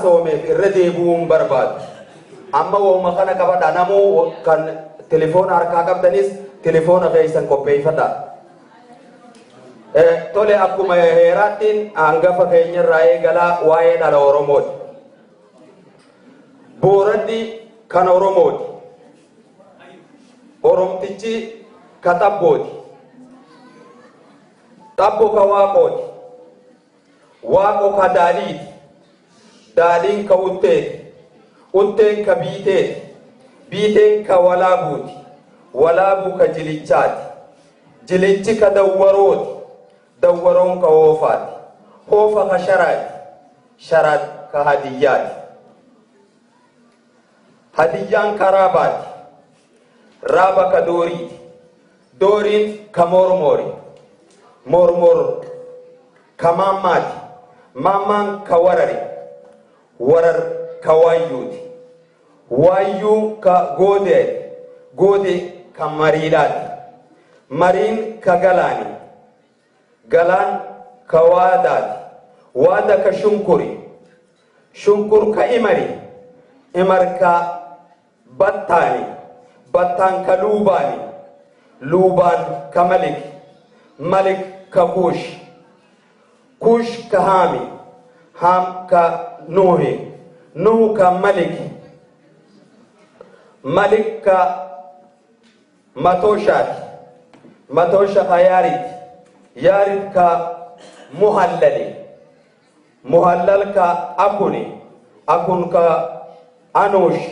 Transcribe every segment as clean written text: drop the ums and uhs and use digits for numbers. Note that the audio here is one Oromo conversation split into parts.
haasoomeef irra deebi'uun barbaadu. Amma wooma kana qabadha namuu kan telefoona harkaa qabdanis telefoona keessan qopheeffadha. Tole akkuma heeraattiin hangafa keenyarraa eegalaa waa'ee dhala Oromooti. Booranni kan Oromooti. Oromtichi ka Xabbooti. Xabbo ka Waaqooti. Waaqo ka Daadhiiti. Daadhiin ka Utteeti. Utteen ka Biiteeti. Biiteen ka Walaabuuti. Walaabuu ka Jilichaati. Jilichi ka Dawwarooti. Dawwaroon ka Hoofaati. Hoofa ka Sharaati. Sharaat ka Hadiyyaati. Hadiyyaan ka Raabaati. Raaba ka Dooriiti. Dooriin ka Mormoori. Mormor ka Maammaati. Maammaan ka Warari. Warar ka Waayyuuti. Waayyuu ka Goodeeti. Goode ka Mariidhaati. Mariin ka Galaani. Galaan ka Waadaati. Waada ka Shunkuri. Shunkur ka Imari. Imar ka Battaani. Battaan ka Luubaani. Luubaan ka Malik. Malik ka Kuush. Kuush ka Haami. Haam ka Nuuhi. Nuhu ka Malik. Malik ka Matoshaati. Matosha ka Yaarit. Yaarit ka Muhallali. Muhallal ka Akuni. Akun ka Anush.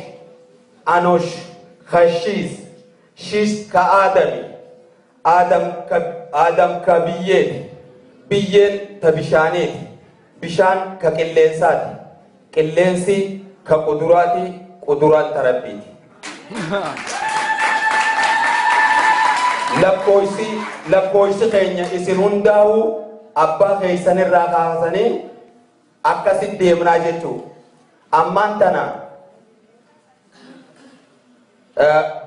Anush ka Shiis. Shiis ka Aadami. Adam ka Biyyeeti. Biyyeen ta Bishaaniiti. Bishaan ka Qilleensaati. Qilleensi ka Quduraati. Quduraan ta Rabbiiti. Lakkoofsi keenya isin hundaa'u abbaa keessanirraa kaasanii akkasitti deemnaa jechuudha. Ammaan tana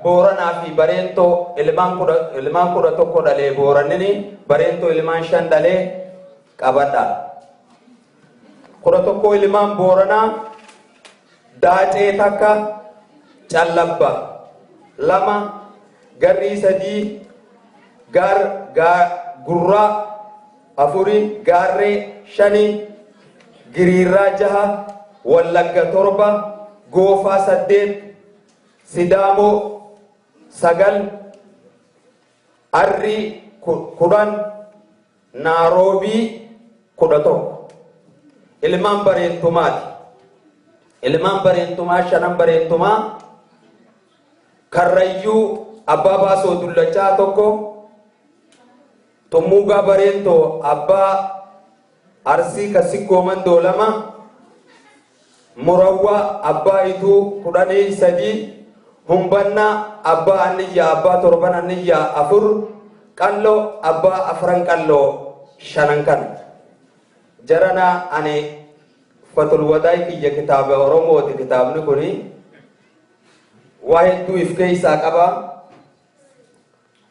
Booranaa fi Bareentoo ilmaan kudha tokko dhalee Boorannini Bareentoo ilmaan 5 dhalee qabadha. 11 ilmaan Booranaa Daacee takka Callabba 2 Garrii 3 Gurraa 4 Gaarree 5 Giriirraa 6 Wallagga 7 Goofaa 8 Sidaamoo 9 Arrii 10 Naaroobii 11 ilmaan Bareentumaati. Ilmaan Bareentumaa 5 Bareentumaa Karrayyuu Abbaa Baasoo Dullachaa 1 Tummuugaa Bareentoo Abbaa Arsii Kasikkoo Mandoo 2 Murawwaa Abbaa Ituu 13 Humbannaa Abbaa Anniyyaa Abbaa Torban Anniyyaa 4 Qalloo Abbaa Afran Qalloo 5 kan Jarana ani Fatul Wadaay kiyya kitaaba Oromooti. Kitaabni kuni waa hedduu if keessaa qaba.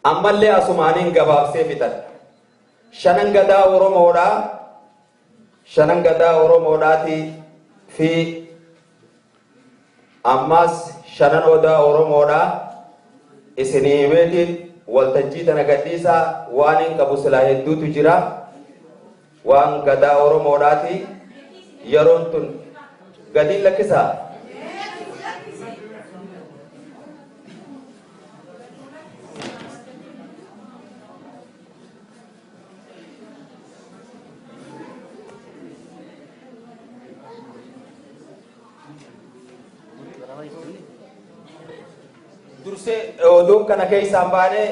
Ammallee asumaaniin gabaabsee fixadha. 5 gadaa Oromoodhaa 5 gadaa Oromoodhaati fi ammas 5 odaa Oromoodhaa isinii himeetiin waltajjii tana gadhiisaa waan hin qabu silaa hedduutu jira. Waan gadaa Oromoodhaati yeroon tun gadiin lakkisaa. Dursee oduun kana keessaan baane